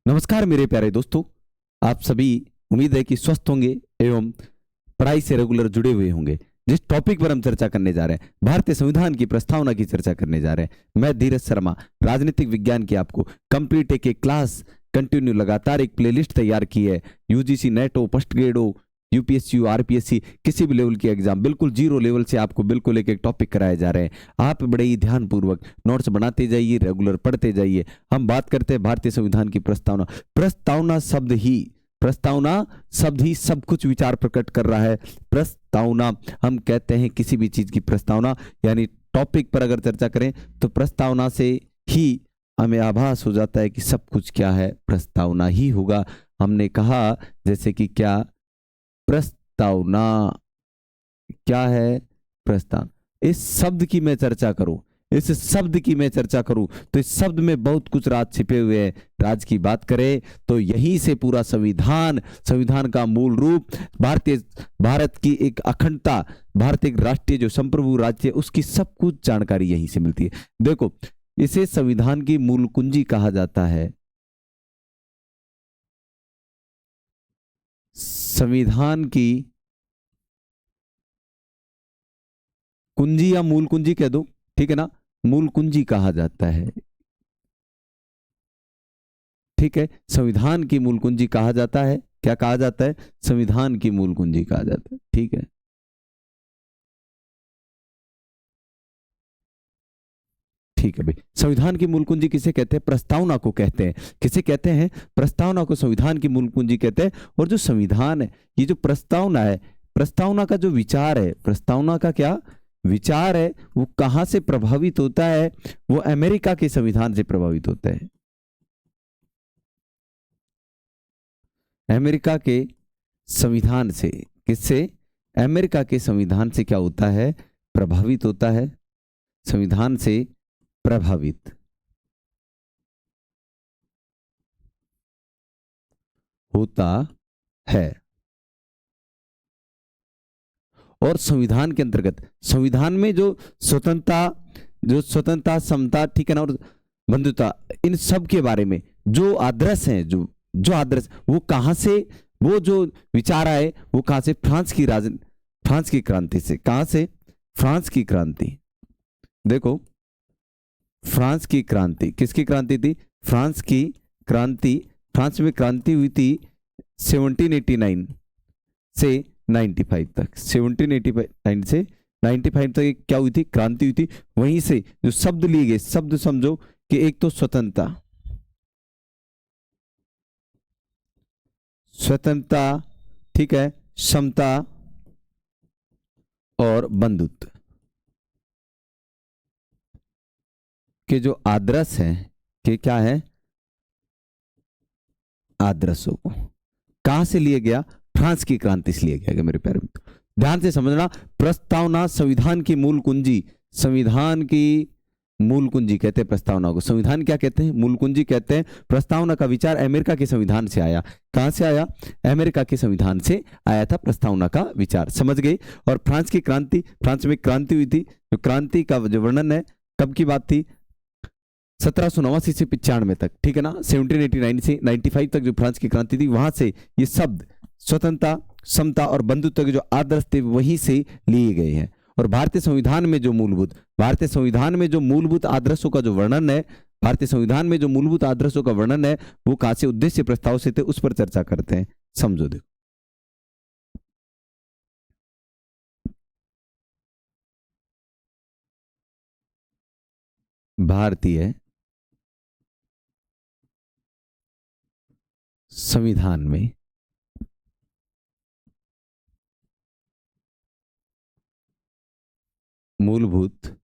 नमस्कार मेरे प्यारे दोस्तों, आप सभी उम्मीद है कि स्वस्थ होंगे एवं पढ़ाई से रेगुलर जुड़े हुए होंगे। जिस टॉपिक पर हम चर्चा करने जा रहे हैं, भारतीय संविधान की प्रस्तावना की चर्चा करने जा रहे हैं। मैं धीरज शर्मा राजनीतिक विज्ञान की आपको कंप्लीट एक क्लास कंटिन्यू लगातार एक प्लेलिस्ट तैयार की है। यूजीसी नेट हो, फर्स्ट ग्रेड हो, यूपीएससी हो, आरपीएससी, किसी भी लेवल की एग्जाम, बिल्कुल जीरो लेवल से आपको बिल्कुल एक एक टॉपिक कराए जा रहे हैं। आप बड़े ही ध्यानपूर्वक नोट्स बनाते जाइए, रेगुलर पढ़ते जाइए। हम बात करते हैं भारतीय संविधान की प्रस्तावना। प्रस्तावना शब्द ही सब कुछ विचार प्रकट कर रहा है। प्रस्तावना हम कहते हैं किसी भी चीज की प्रस्तावना, यानी टॉपिक पर अगर चर्चा करें तो प्रस्तावना से ही हमें आभास हो जाता है कि सब कुछ क्या है, प्रस्तावना ही होगा। हमने कहा जैसे कि क्या प्रस्तावना क्या है, प्रस्तावना। इस शब्द की मैं चर्चा करूं, इस शब्द की मैं चर्चा करूं तो इस शब्द में बहुत कुछ राज छिपे हुए हैं। राज की बात करें तो यहीं से पूरा संविधान का मूल रूप, भारत की एक अखंडता, भारत एक राष्ट्रीय जो संप्रभु राज्य है, उसकी सब कुछ जानकारी यहीं से मिलती है। देखो, इसे संविधान की मूल कुंजी कहा जाता है। संविधान की कुंजी या मूल कुंजी कह दो, ठीक है ना, मूल कुंजी कहा जाता है। ठीक है, संविधान की मूल कुंजी कहा जाता है। क्या कहा जाता है? संविधान की मूल कुंजी कहा जाता है। ठीक है, ठीक है भाई। संविधान की मूल कुंजी किसे कहते हैं? प्रस्तावना को कहते हैं। किसे कहते हैं? प्रस्तावना को संविधान की मूल कुंजी कहते हैं। और जो संविधान है, ये जो प्रस्तावना है, प्रस्तावना का जो विचार है, प्रस्तावना का क्या विचार है, वो कहां से प्रभावित होता है? वो अमेरिका के संविधान से प्रभावित होता है। अमेरिका के संविधान से। किससे? अमेरिका के संविधान से क्या होता है? प्रभावित होता है। संविधान से प्रभावित होता है। और संविधान के अंतर्गत, संविधान में जो स्वतंत्रता, समता, ठीक है ना, और बंधुता, इन सब के बारे में जो आदर्श हैं, जो आदर्श, वो कहां से, वो जो विचार आए, वो कहां से? फ्रांस की क्रांति से। कहां से? फ्रांस की क्रांति। देखो, फ्रांस की क्रांति किसकी क्रांति थी? फ्रांस की क्रांति। फ्रांस में क्रांति हुई थी 1789 से 95 तक। 1789 से 95 तक एक क्या हुई थी? क्रांति हुई थी। वहीं से जो शब्द लिए गए, शब्द समझो कि एक तो स्वतंत्रता, ठीक है, समता और बंधुत्व के जो आदर्श हैं, कि क्या है? आदर्शों को कहां से लिए गया? फ्रांस की क्रांति से लिए गया। मेरे प्यारे मित्रों, ध्यान से समझना। प्रस्तावना संविधान की मूल कुंजी, संविधान की मूल कुंजी कहते हैं प्रस्तावना को। संविधान क्या कहते हैं? मूल कुंजी कहते हैं। प्रस्तावना का विचार अमेरिका के संविधान से आया। कहां से आया? अमेरिका के संविधान से आया था प्रस्तावना का विचार। समझ गए? और फ्रांस की क्रांति, फ्रांस में क्रांति हुई थी। जो क्रांति का जो वर्णन है, कब की बात थी? 1789 से 95 तक, ठीक है ना। 1789 से 95 तक जो फ्रांस की क्रांति थी, वहां से ये शब्द स्वतंत्रता, समता और बंधुत्व के जो आदर्श थे, वहीं से लिए गए हैं। और भारतीय संविधान में जो मूलभूत आदर्शों का जो वर्णन है, भारतीय संविधान में जो मूलभूत आदर्शों का वर्णन है, वो कहां से? उद्देश्य प्रस्ताव से थे। उस पर चर्चा करते हैं। समझो। देखो, भारतीय संविधान में मूलभूत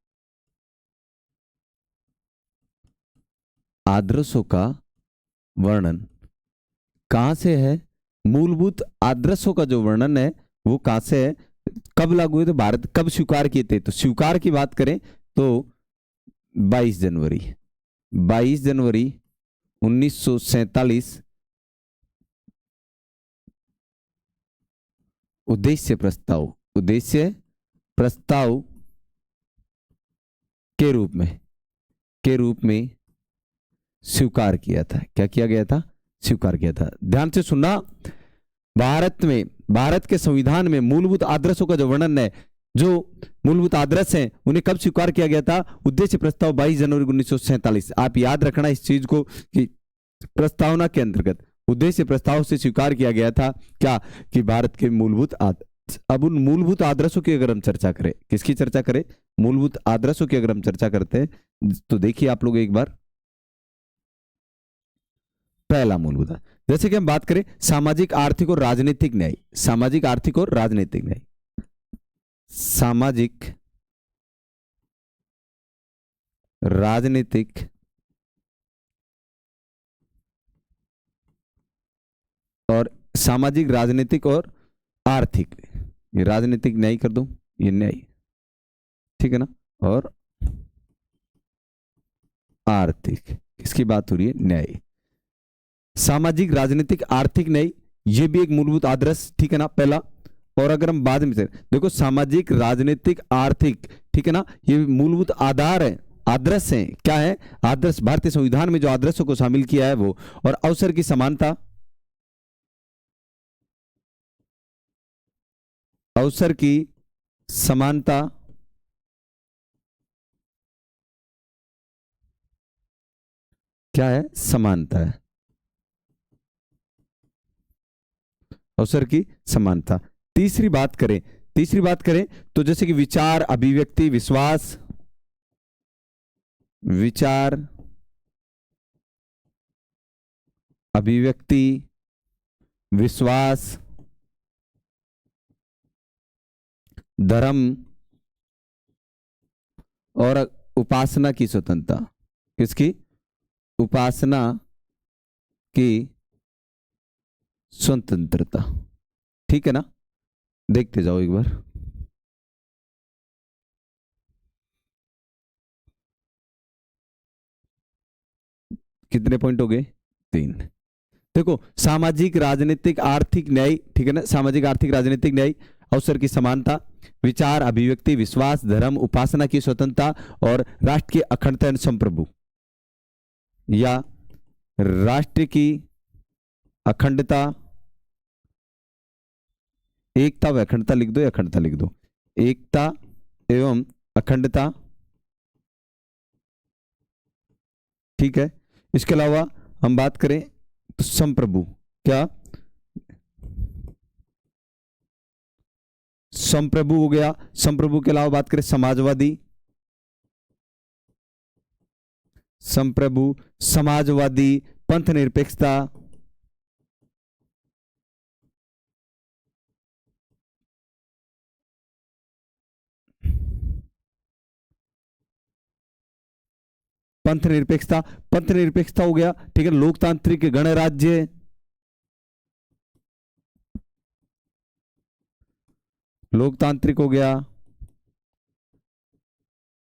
आदर्शों का वर्णन कहां से है? मूलभूत आदर्शों का जो वर्णन है, वो कहां से है? कब लागू हुए थे? भारत कब स्वीकार किए थे? तो स्वीकार की बात करें तो 22 जनवरी 1947। उद्देश्य प्रस्ताव के रूप में स्वीकार किया था। क्या किया गया था? स्वीकार किया था। ध्यान से सुनना, भारत के संविधान में मूलभूत आदर्शों का जो वर्णन है, जो मूलभूत आदर्श हैं, उन्हें कब स्वीकार किया गया था? उद्देश्य प्रस्ताव 22 जनवरी 1947। आप याद रखना इस चीज को कि प्रस्तावना के अंतर्गत उद्देश्य प्रस्ताव से स्वीकार किया गया था क्या? कि भारत के मूलभूत आदर्श। अब उन मूलभूत आदर्शों की अगर हम चर्चा करें, किसकी चर्चा करें? मूलभूत आदर्शों की अगर हम चर्चा करते हैं तो देखिए आप लोग एक बार, पहला मूलभूत, जैसे कि हम बात करें सामाजिक आर्थिक और राजनीतिक न्याय, सामाजिक आर्थिक और राजनीतिक न्याय, सामाजिक राजनीतिक और सामाजिक राजनीतिक और आर्थिक, ये राजनीतिक न्याय कर दूं, ये न्याय, ठीक है ना, और आर्थिक, किसकी बात हो रही है? न्याय। सामाजिक राजनीतिक आर्थिक न्याय, ये भी एक मूलभूत आदर्श, ठीक है ना, पहला। और अगर हम बाद में से देखो, सामाजिक राजनीतिक आर्थिक, ठीक है ना, ये मूलभूत आधार है, आदर्श है। क्या है? आदर्श। भारतीय संविधान में जो आदर्शों को शामिल किया है वो, और अवसर की समानता, अवसर की समानता, क्या है? समानता है, अवसर की समानता। तीसरी बात करें तो जैसे कि विचार, अभिव्यक्ति, विश्वास, विचार, अभिव्यक्ति, विश्वास, धर्म और उपासना की स्वतंत्रता, किसकी? उपासना की स्वतंत्रता, ठीक है ना। देखते जाओ एक बार, कितने पॉइंट हो गए? 3। देखो, सामाजिक राजनीतिक आर्थिक न्याय, ठीक है ना, सामाजिक आर्थिक राजनीतिक न्याय, अवसर की समानता, विचार, अभिव्यक्ति, विश्वास, धर्म, उपासना की स्वतंत्रता और राष्ट्र की अखंडता एवं संप्रभु, या राष्ट्र की अखंडता, एकता व अखंडता लिख दो, या अखंडता लिख दो, एकता एवं अखंडता, ठीक है। इसके अलावा हम बात करें तो संप्रभु, क्या? संप्रभु हो गया। संप्रभु के अलावा बात करें समाजवादी, संप्रभु, समाजवादी, पंथ निरपेक्षता, पंथ निरपेक्षता, पंथ निरपेक्षता हो गया, ठीक है। लोकतांत्रिक गणराज्य, लोकतांत्रिक हो गया,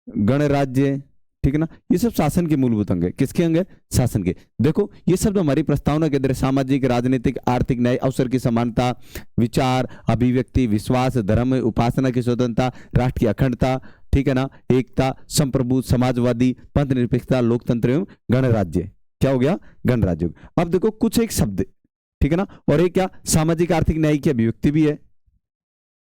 गणराज्य, ठीक है ना। ये सब शासन के मूलभूत अंग है। किसके अंग है? शासन के। देखो, ये शब्द हमारी प्रस्तावना के अंदर सामाजिक, राजनीतिक, आर्थिक न्याय, अवसर की समानता, विचार, अभिव्यक्ति, विश्वास, धर्म, उपासना की स्वतंत्रता, राष्ट्र की अखंडता, ठीक है ना, एकता, संप्रभु, समाजवादी, पंथ निरपेक्षता, लोकतंत्र एवं गणराज्य, क्या हो गया? गणराज्य। अब देखो कुछ एक शब्द, ठीक है ना, और एक क्या? सामाजिक आर्थिक न्याय की अभिव्यक्ति भी है,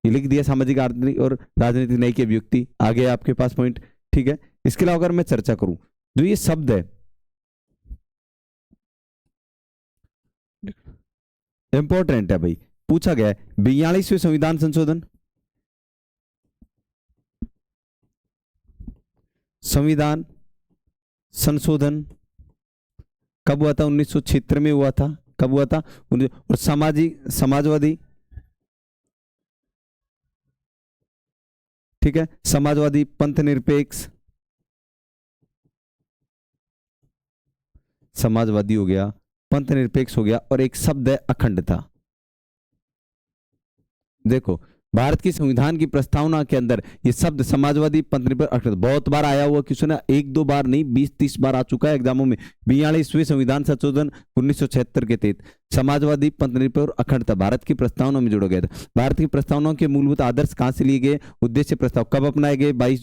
ये लिख दिया, सामाजिक आर्थिक और राजनीतिक न्याय की अभिव्यक्ति आ गया आपके पास पॉइंट, ठीक है। इसके अलावा अगर मैं चर्चा करूं, जो ये शब्द है, इंपॉर्टेंट है भाई, पूछा गया है। 42वें संविधान संशोधन, संविधान संशोधन कब हुआ था? 1976 में हुआ था। कब हुआ था? और समाजवादी, ठीक है, समाजवादी, पंथ निरपेक्ष, समाजवादी हो गया, पंथ निरपेक्ष हो गया, और एक शब्द है अखंडता। देखो, भारत की संविधान की प्रस्तावना के अंदर ये शब्द समाजवादी, पंथ निरपेक्ष, अखंडता बहुत बार आया हुआ, क्यों ना, 1-2 बार नहीं, 20-30 बार आ चुका है एग्जामों में। 42वें संविधान संशोधन 1976 के तहत समाजवादी, पंथ निरपेक्ष और अखंडता भारत की प्रस्तावना में जोड़ा गया था। भारत की प्रस्तावनाओं के मूलभूत आदर्श कहां से लिए गए? उद्देश्य प्रस्ताव कब अपनाए गए? 22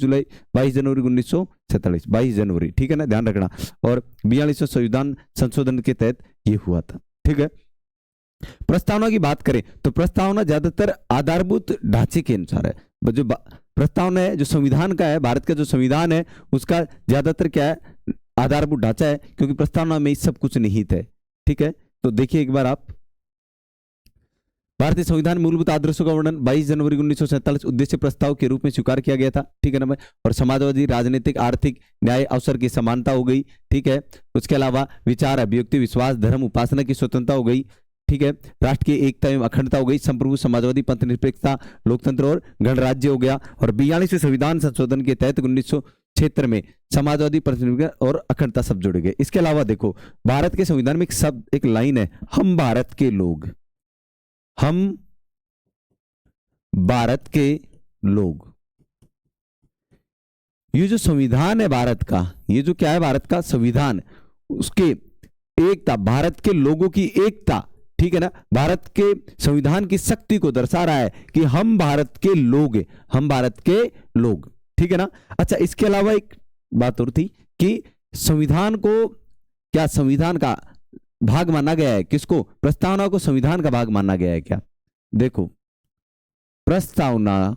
जनवरी 1947, 22 जनवरी, ठीक है ना, ध्यान रखना। और 42वें संविधान संशोधन के तहत ये हुआ था, ठीक। ठीक है। प्रस्तावना की बात करें तो प्रस्तावना ज्यादातर आधारभूत ढांचे के अनुसार है। जो प्रस्तावना है, जो संविधान का है, भारत का जो संविधान है उसका ज्यादातर क्या है, आधारभूत ढांचा है, क्योंकि प्रस्तावना में सब कुछ निहित है। ठीक है, तो देखिए एक बार आप, भारतीय संविधान में मूलभूत आदर्शों का वर्णन 22 जनवरी 1947 उद्देश्य प्रस्ताव के रूप में स्वीकार किया गया था। ठीक है ना भाई। और समाजवादी, राजनीतिक, आर्थिक न्याय, अवसर की समानता हो गई। ठीक है, उसके अलावा विचार, अभिव्यक्ति, विश्वास, धर्म, उपासना की स्वतंत्रता हो गई। ठीक है, राष्ट्र की एकता एवं अखंडता हो गई। संप्रभु, समाजवादी, पंथ निरपेक्षता, लोकतंत्र और गणराज्य हो गया। और 42वें संविधान संशोधन के तहत 1976 में समाजवादी, पंथ और अखंडता सब जुड़ गए। इसके अलावा देखो, भारत के संविधान में एक शब्द, एक लाइन है, हम भारत के लोग, हम भारत के लोग। ये जो संविधान है भारत का, ये जो क्या है भारत का संविधान, उसके एकता, भारत के लोगों की एकता, ठीक है ना, भारत के संविधान की शक्ति को दर्शा रहा है कि हम भारत के लोग हैं, हम भारत के लोग। ठीक है ना। अच्छा, इसके अलावा एक बात और थी कि संविधान को क्या संविधान का भाग माना गया है, किसको, प्रस्तावना को संविधान का भाग माना गया है क्या? देखो, प्रस्तावना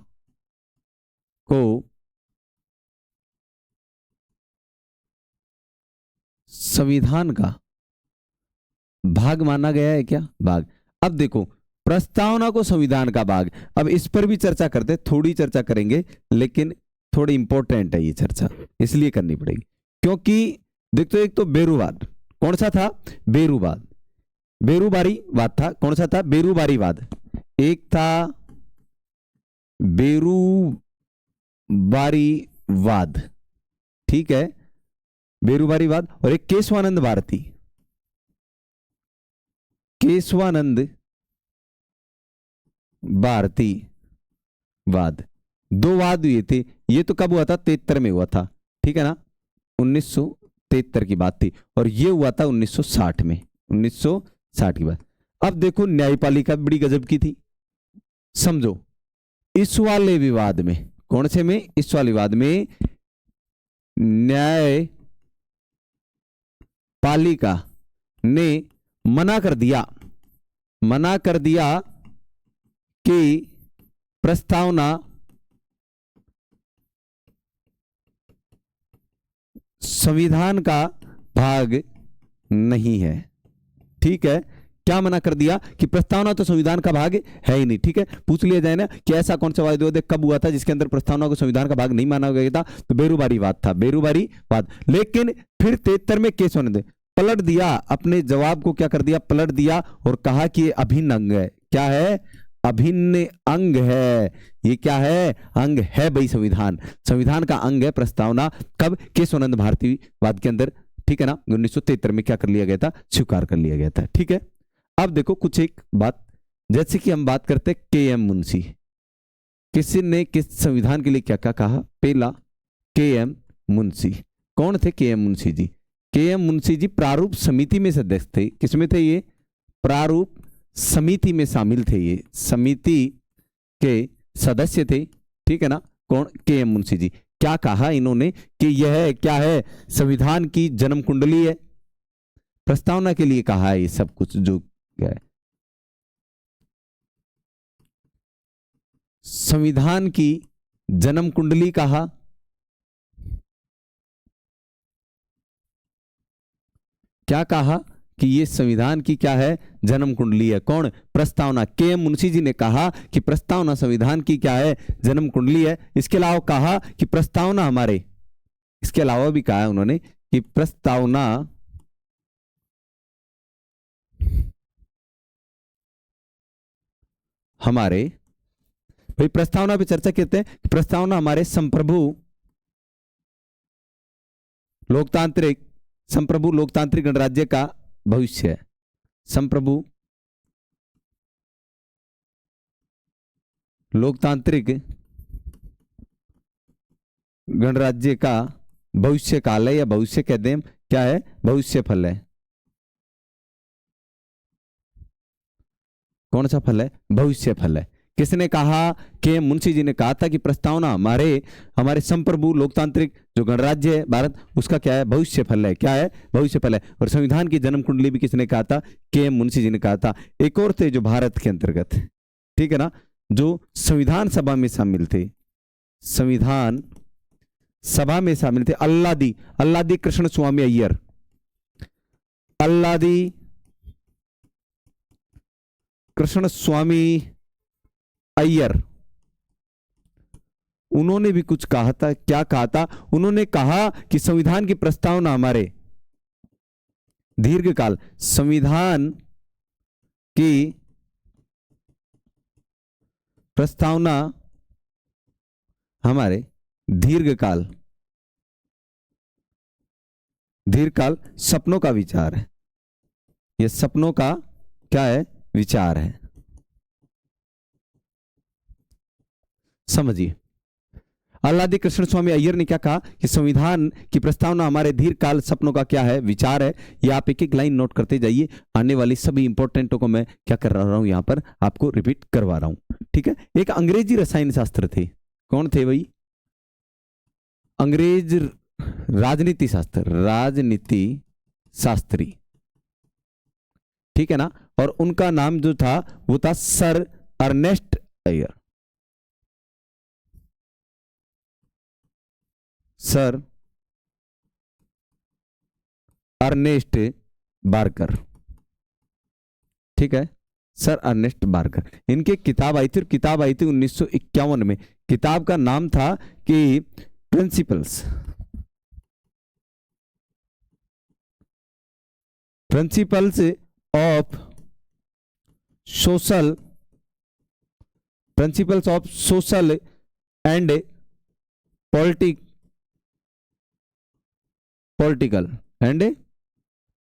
को संविधान का भाग माना गया है क्या? भाग। अब देखो, प्रस्तावना को संविधान का भाग, अब इस पर भी चर्चा करते, थोड़ी चर्चा करेंगे, लेकिन थोड़ी इंपॉर्टेंट है ये चर्चा, इसलिए करनी पड़ेगी, क्योंकि देखो, एक तो बेरूवाद, कौन सा था, बेरूवाद, बेरूबारीवाद था। कौन सा था, बेरूबारीवाद। एक था बेरूबारीवाद, ठीक है, बेरूबारीवाद, और एक केशवानंद भारती, केशवानंद भारती वाद। दो वाद हुए थे। ये तो कब हुआ था, 73 में हुआ था। ठीक है ना, 1973 की बात थी, और ये हुआ था 1960 में, 1960 की बात। अब देखो, न्यायपालिका बड़ी गजब की थी, समझो, इस वाले विवाद में, कौन से में, इस वाले विवाद में न्यायपालिका ने मना कर दिया कि प्रस्तावना संविधान का भाग नहीं है। ठीक है, क्या मना कर दिया कि प्रस्तावना तो संविधान का भाग है ही नहीं। ठीक है, पूछ लिया जाए ना कि ऐसा कौन सा वाद कब हुआ था जिसके अंदर प्रस्तावना को संविधान का भाग नहीं माना गया था, तो बेरूबारीवाद था, बेरूबारीवाद। लेकिन फिर 73 में केशवानंद पलट दिया, अपने जवाब को क्या कर दिया, पलट दिया, और कहा कि ये अभिन्न अंग है। क्या है, अभिन्न अंग है। ये क्या है, अंग है भाई, संविधान का अंग है प्रस्तावना। कब, केशवानंद भारतीवाद के अंदर। ठीक है ना, 1973 में क्या कर लिया गया था, स्वीकार कर लिया गया था। ठीक है, अब देखो कुछ एक बात, जैसे कि हम बात करते के.एम. मुंशी, किसी ने किस संविधान के लिए क्या क्या कहा, पहला के.एम. मुंशी। कौन थे के.एम. मुंशी जी? के.एम. मुंशी जी प्रारूप समिति में सदस्य थे। किसमें थे ये, प्रारूप समिति में शामिल थे, ये समिति के सदस्य थे। ठीक है ना, कौन, के.एम. मुंशी जी। क्या कहा इन्होंने कि यह क्या है, संविधान की जन्म कुंडली है, प्रस्तावना के लिए कहा है ये सब कुछ जो है, संविधान की जन्म कुंडली कहा। क्या कहा कि ये संविधान की क्या है, जन्म कुंडली है। कौन, प्रस्तावना, के.एम. मुंशी जी ने कहा कि प्रस्तावना संविधान की क्या है, जन्म कुंडली है। इसके अलावा कहा कि प्रस्तावना हमारे, इसके अलावा भी कहा है उन्होंने कि प्रस्तावना हमारे, भाई प्रस्तावना पे चर्चा करते हैं, प्रस्तावना हमारे संप्रभु लोकतांत्रिक गणराज्य का भविष्य है। संप्रभु लोकतांत्रिक गणराज्य का भविष्य काल है, या भविष्य कहते हैं, क्या है, भविष्य फल है। कौन सा फल है, भविष्य फल है। किसने कहा? के मुंशी जी ने कहा था कि प्रस्तावना हमारे संप्रभु लोकतांत्रिक जो गणराज्य है भारत, उसका क्या है? भविष्य फल है। क्या है? भविष्य फल है। और संविधान की जन्म कुंडली भी किसने कहा था? के मुंशी जी ने कहा था। एक और थे जो भारत के अंतर्गत, ठीक है ना, जो संविधान सभा में शामिल थे, संविधान सभा में शामिल थे, अल्लादी कृष्ण स्वामी अय्यर, अल्लादी कृष्ण स्वामी अय्यर। उन्होंने भी कुछ कहा था। क्या कहा था? उन्होंने कहा कि संविधान की प्रस्तावना हमारे दीर्घकाल, संविधान की प्रस्तावना हमारे दीर्घकाल सपनों का विचार है। यह सपनों का क्या है? विचार है। समझिए, अल्लादी कृष्ण स्वामी अय्यर ने क्या कहा कि संविधान की प्रस्तावना हमारे दीर्घकाल सपनों का क्या है? विचार है। ये आप एक एक लाइन नोट करते जाइए। आने वाली सभी इंपॉर्टेंटों को मैं क्या कर रहा हूं, यहां पर आपको रिपीट करवा रहा हूं, ठीक है। एक अंग्रेजी रसायन शास्त्र थे। कौन थे भाई? अंग्रेज राजनीति शास्त्री, ठीक है ना। और उनका नाम जो था वो था sir Ernest Iyer, sir Ernest Barker, ठीक है, सर अर्नेस्ट बार्कर। इनकी किताब आई थी, और किताब आई थी 1951 में। किताब का नाम था कि principles of social and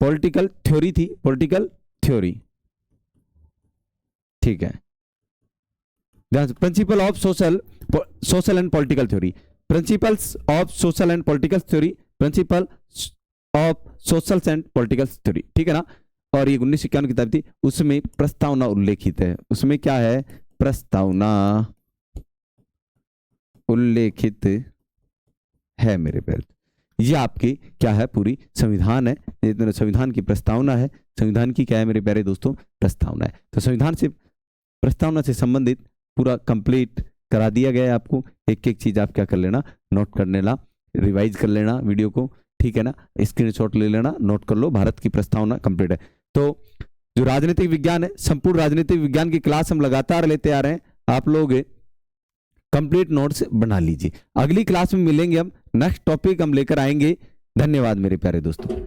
political theory थी, पॉलिटिकल थ्योरी, ठीक है। Principle of social and political theory, principles of social and political theory, principle of social and political theory, ठीक है ना। और ये 1951 की किताब थी। उसमें प्रस्तावना उल्लेखित है। उसमें क्या है? प्रस्तावना उल्लेखित है मेरे प्यारे। ये आपकी क्या है? पूरी संविधान है। ये संविधान की प्रस्तावना है। संविधान की क्या है मेरे प्यारे दोस्तों? प्रस्तावना है। तो संविधान से प्रस्तावना से संबंधित पूरा कंप्लीट करा दिया गया है आपको। एक एक चीज आप क्या कर लेना, नोट कर लेना, रिवाइज कर लेना वीडियो को, ठीक है ना। स्क्रीनशॉट ले लेना, नोट कर लो। भारत की प्रस्तावना कंप्लीट है। तो जो राजनीतिक विज्ञान है, संपूर्ण राजनीतिक विज्ञान की क्लास हम लगातार लेते आ रहे हैं। आप लोग कंप्लीट नोट्स बना लीजिए। अगली क्लास में मिलेंगे हम, नेक्स्ट टॉपिक हम लेकर आएंगे। धन्यवाद मेरे प्यारे दोस्तों।